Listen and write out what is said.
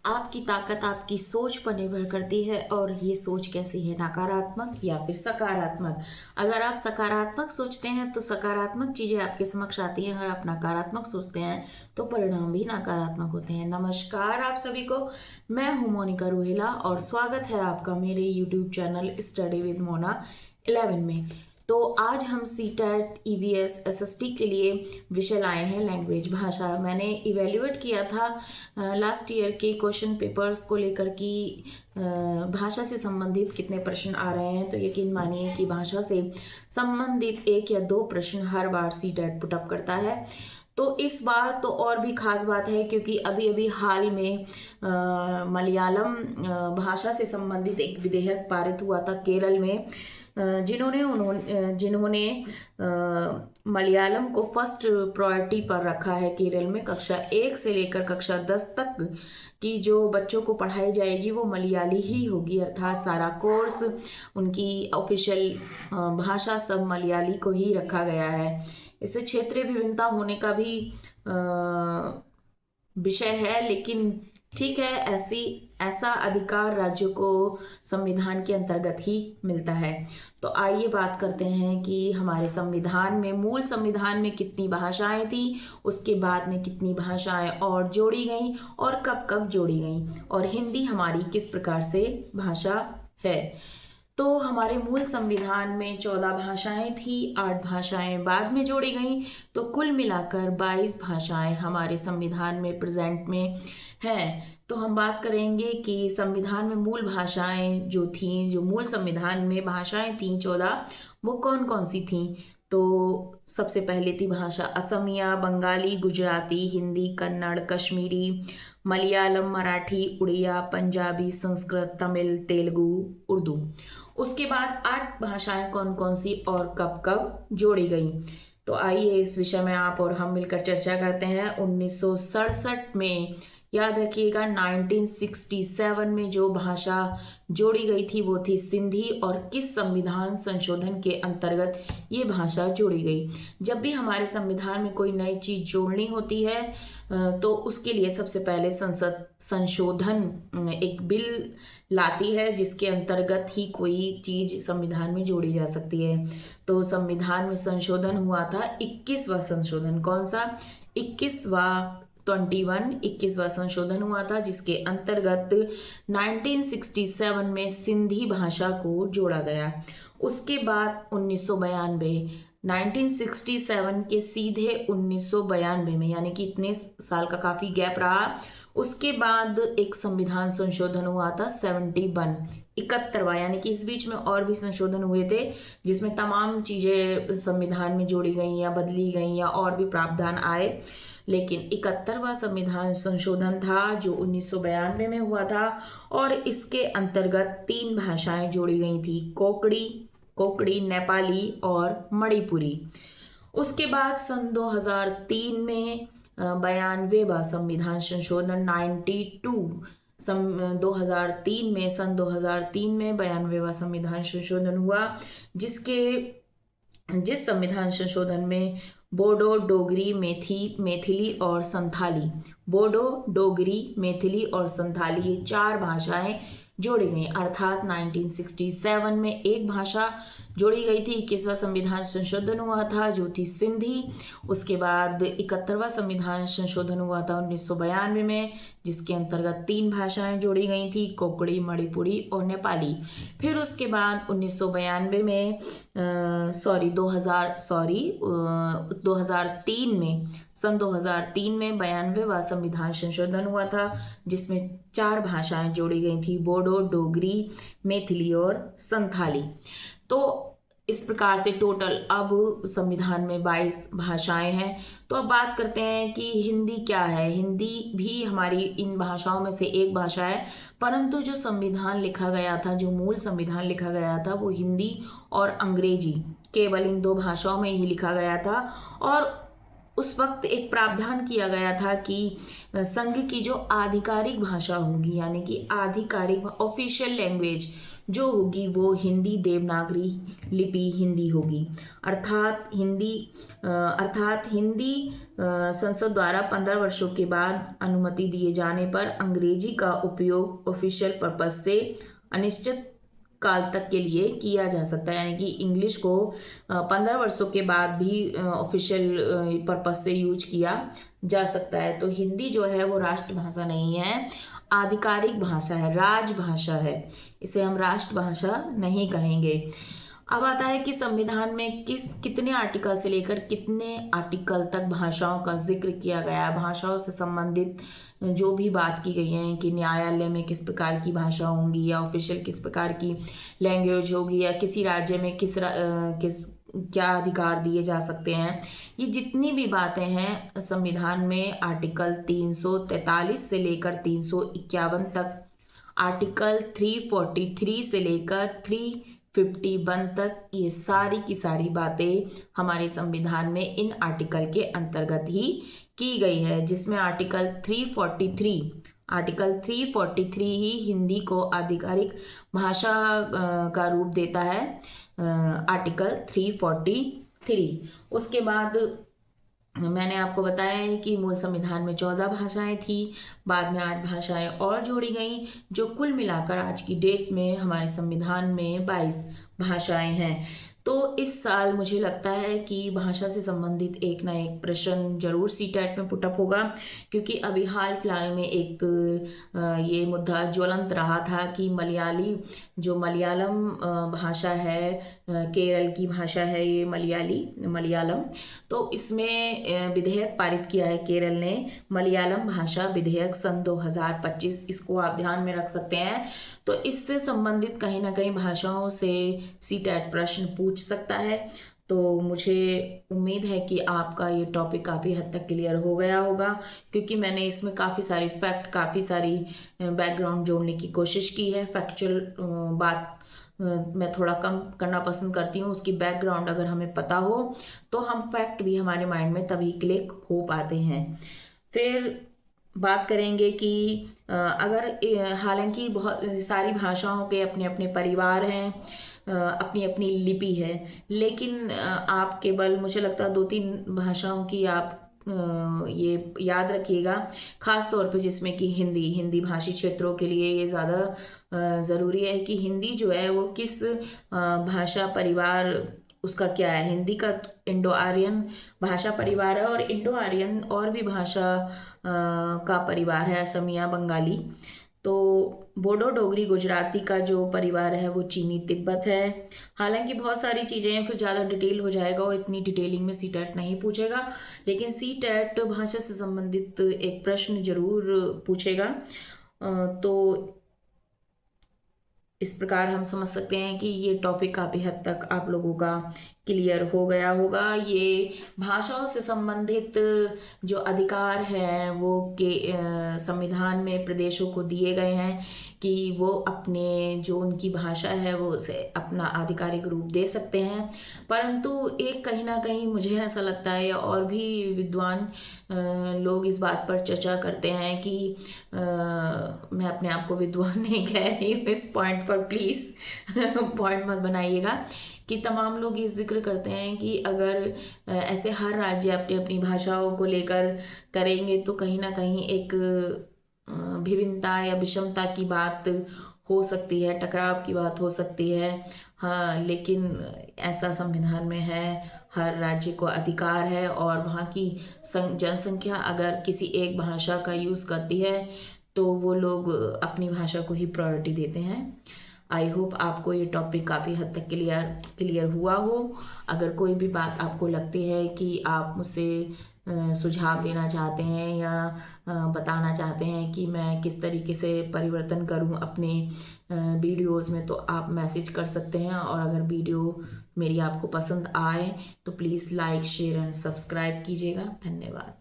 आपकी ताकत आपकी सोच पर निर्भर करती है और ये सोच कैसी है, नकारात्मक या फिर सकारात्मक। अगर आप सकारात्मक सोचते हैं तो सकारात्मक चीज़ें आपके समक्ष आती हैं, अगर आप नकारात्मक सोचते हैं तो परिणाम भी नकारात्मक होते हैं। नमस्कार आप सभी को, मैं हूं मोनिका रूहेला और स्वागत है आपका मेरे YouTube channel study with Mona 11 में। तो आज हम सीटेट ईवीएस एसएसटी के लिए विषय लाए हैं लैंग्वेज भाषा। मैंने इवेल्युएट किया था लास्ट ईयर के क्वेश्चन पेपर्स को लेकर कि भाषा से संबंधित कितने प्रश्न आ रहे हैं, तो यकीन मानिए कि भाषा से संबंधित 1 या 2 प्रश्न हर बार सीटेट पुटअप करता है। तो इस बार तो और भी खास बात है क्योंकि अभी अभी हाल में मलयालम भाषा से संबंधित एक विधेयक पारित हुआ था केरल में, जिन्होंने मलयालम को फर्स्ट प्रायोरिटी पर रखा है। केरल में कक्षा 1 से लेकर कक्षा 10 तक की जो बच्चों को पढ़ाई जाएगी वो मलयाली ही होगी, अर्थात सारा कोर्स उनकी ऑफिशियल भाषा सब मलयाली को ही रखा गया है। इससे क्षेत्रीय विभिन्नता होने का भी विषय है, लेकिन ठीक है, ऐसा अधिकार राज्यों को संविधान के अंतर्गत ही मिलता है। तो आइए बात करते हैं कि हमारे संविधान में, मूल संविधान में कितनी भाषाएं थी, उसके बाद में कितनी भाषाएं और जोड़ी गई और कब कब जोड़ी गई, और हिंदी हमारी किस प्रकार से भाषा है। तो हमारे मूल संविधान में 14 भाषाएं थी, 8 भाषाएं बाद में जोड़ी गई, तो कुल मिलाकर 22 भाषाएं हमारे संविधान में प्रेजेंट में हैं। तो हम बात करेंगे कि संविधान में मूल भाषाएं जो थीं, जो मूल संविधान में भाषाएं थीं 14, वो कौन कौन सी थीं। तो सबसे पहले थी भाषा असमिया, बंगाली, गुजराती, हिंदी, कन्नड़, कश्मीरी, मलयालम, मराठी, उड़िया, पंजाबी, संस्कृत, तमिल, तेलुगु, उर्दू। उसके बाद 8 भाषाएं कौन कौन सी और कब कब जोड़ी गई। तो आइए इस विषय में आप और हम मिलकर चर्चा करते हैं। 1967 में, याद रखिएगा, 1967 में जो भाषा जोड़ी गई थी वो थी सिंधी, और किस संविधान संशोधन के अंतर्गत ये भाषा जोड़ी गई। जब भी हमारे संविधान में कोई नई चीज जोड़नी होती है तो उसके लिए सबसे पहले संसद संशोधन एक बिल लाती है, जिसके अंतर्गत ही कोई चीज संविधान में जोड़ी जा सकती है। तो संविधान में संशोधन हुआ था 21वां संशोधन। कौन सा? 21वां संशोधन हुआ था, जिसके अंतर्गत 1967 में सिंधी भाषा को जोड़ा गया। उसके बाद 1967 के सीधे 1992 में, यानी कि इतने साल का काफी गैप रहा, उसके बाद एक संविधान संशोधन हुआ था 71वां, यानी कि इस बीच में और भी संशोधन हुए थे जिसमें तमाम चीजें संविधान में जोड़ी गई या बदली गई या और भी प्रावधान आए। लेकिन 71वां संविधान संशोधन था जो 1992 में हुआ था, और इसके अंतर्गत 3 भाषाएं जोड़ी गई थी, कोंकणी, नेपाली और मणिपुरी। उसके बाद सन 2003 में 92वां संविधान संशोधन 2003 में 92वां संविधान संशोधन हुआ, जिस संविधान संशोधन में बोडो, डोगरी, मैथिली और संथाली, बोडो, डोगरी, मैथिली और संथाली, ये 4 भाषाएं जोड़ी गई। अर्थात 1967 में एक भाषा जोड़ी गई थी, 21वां संविधान संशोधन हुआ था जो थी सिंधी। उसके बाद 71वां संविधान संशोधन हुआ था 1992 में, जिसके अंतर्गत 3 भाषाएं जोड़ी गई थी, कोंकणी, मणिपुरी और नेपाली। फिर उसके बाद 1992 में 2003 में, सन 2003 में 92वां संविधान संशोधन हुआ था, जिसमें 4 भाषाएं जोड़ी गई थी, बोडो, डोगरी, मैथिली और संथाली। तो इस प्रकार से टोटल अब संविधान में 22 भाषाएं हैं। तो अब बात करते हैं कि हिंदी क्या है। हिंदी भी हमारी इन भाषाओं में से एक भाषा है, परंतु जो संविधान लिखा गया था, जो मूल संविधान लिखा गया था, वो हिंदी और अंग्रेजी, केवल इन 2 भाषाओं में ही लिखा गया था। और उस वक्त एक प्रावधान किया गया था कि संघ की जो आधिकारिक भाषा होगी, यानी कि आधिकारिक ऑफिशियल लैंग्वेज जो होगी वो हिंदी देवनागरी लिपि हिंदी होगी। अर्थात हिंदी संसद द्वारा 15 वर्षों के बाद अनुमति दिए जाने पर अंग्रेजी का उपयोग ऑफिशियल पर्पस से अनिश्चित काल तक के लिए किया जा सकता है। यानी कि इंग्लिश को 15 वर्षों के बाद भी ऑफिशियल पर्पस से यूज किया जा सकता है। तो हिंदी जो है वो राष्ट्रभाषा नहीं है, आधिकारिक भाषा है, राजभाषा है। इसे हम राष्ट्रभाषा नहीं कहेंगे। अब आता है कि संविधान में कितने आर्टिकल से लेकर कितने आर्टिकल तक भाषाओं का जिक्र किया गया है। भाषाओं से संबंधित जो भी बात की गई है कि न्यायालय में किस प्रकार की भाषा होंगी या ऑफिशियल किस प्रकार की लैंग्वेज होगी या किसी राज्य में किस क्या अधिकार दिए जा सकते हैं, ये जितनी भी बातें हैं संविधान में आर्टिकल 343 से लेकर 351 तक, आर्टिकल 343 से लेकर 351 तक, ये सारी की सारी बातें हमारे संविधान में इन आर्टिकल के अंतर्गत ही की गई है। जिसमें आर्टिकल 343 ही हिंदी को आधिकारिक भाषा का रूप देता है, आर्टिकल 343। उसके बाद मैंने आपको बताया है कि मूल संविधान में 14 भाषाएं थी, बाद में 8 भाषाएं और जोड़ी गई, जो कुल मिलाकर आज की डेट में हमारे संविधान में 22 भाषाएं हैं। तो इस साल मुझे लगता है कि भाषा से संबंधित एक ना एक प्रश्न जरूर सीटेट में पुटअप होगा, क्योंकि अभी हाल फिलहाल में एक ये मुद्दा ज्वलंत रहा था कि मलयालम भाषा है, केरल की भाषा है ये मलयालम। तो इसमें विधेयक पारित किया है केरल ने, मलयालम भाषा विधेयक सन 2025, इसको आप ध्यान में रख सकते हैं। तो इससे संबंधित कहीं ना कहीं भाषाओं से सीटेट प्रश्न पूछ सकता है। तो मुझे उम्मीद है कि आपका ये टॉपिक काफ़ी हद तक क्लियर हो गया होगा, क्योंकि मैंने इसमें काफ़ी सारी फैक्ट, काफ़ी सारी बैकग्राउंड जोड़ने की कोशिश की है। फैक्चुअल बात मैं थोड़ा कम करना पसंद करती हूँ, उसकी बैकग्राउंड अगर हमें पता हो तो हम फैक्ट भी हमारे माइंड में तभी क्लिक हो पाते हैं। फिर बात करेंगे कि अगर हालांकि बहुत सारी भाषाओं के अपने अपने परिवार हैं, अपनी अपनी लिपि है, लेकिन आप केवल मुझे लगता है 2-3 भाषाओं की आप ये याद रखिएगा, ख़ास तौर पे जिसमें कि हिंदी भाषी क्षेत्रों के लिए ये ज़्यादा ज़रूरी है कि हिंदी जो है वो किस भाषा परिवार उसका क्या है। हिंदी का इंडो आर्यन भाषा परिवार है, और इंडो आर्यन और भी भाषा का परिवार है, असमिया, बंगाली। तो बोडो, डोगरी, गुजराती का जो परिवार है वो चीनी तिब्बत है। हालांकि बहुत सारी चीज़ें हैं, फिर ज़्यादा डिटेल हो जाएगा और इतनी डिटेलिंग में सीटेट नहीं पूछेगा, लेकिन सीटेट भाषा से संबंधित एक प्रश्न जरूर पूछेगा। तो इस प्रकार हम समझ सकते हैं कि ये टॉपिक काफ़ी हद तक आप लोगों का क्लियर हो गया होगा। ये भाषाओं से संबंधित जो अधिकार हैं वो के संविधान में प्रदेशों को दिए गए हैं कि वो अपने जो उनकी भाषा है वो उसे अपना आधिकारिक रूप दे सकते हैं। परंतु एक कहीं ना कहीं मुझे ऐसा लगता है, और भी विद्वान लोग इस बात पर चर्चा करते हैं कि मैं अपने आप को विद्वान नहीं कह रही हूँ इस पॉइंट पर, प्लीज़ पॉइंट मत बनाइएगा, कि तमाम लोग ये जिक्र करते हैं कि अगर ऐसे हर राज्य अपनी अपनी भाषाओं को लेकर करेंगे तो कहीं ना कहीं एक विभिन्नता या विषमता की बात हो सकती है, टकराव की बात हो सकती है। हाँ, लेकिन ऐसा संविधान में है, हर राज्य को अधिकार है, और वहाँ की जनसंख्या अगर किसी एक भाषा का यूज़ करती है तो वो लोग अपनी भाषा को ही प्रायोरिटी देते हैं। आई होप आपको ये टॉपिक काफ़ी हद तक क्लियर हुआ हो। अगर कोई भी बात आपको लगती है कि आप मुझसे सुझाव देना चाहते हैं या बताना चाहते हैं कि मैं किस तरीके से परिवर्तन करूं अपने वीडियोस में, तो आप मैसेज कर सकते हैं। और अगर वीडियो मेरी आपको पसंद आए तो please like, share and subscribe कीजिएगा। धन्यवाद।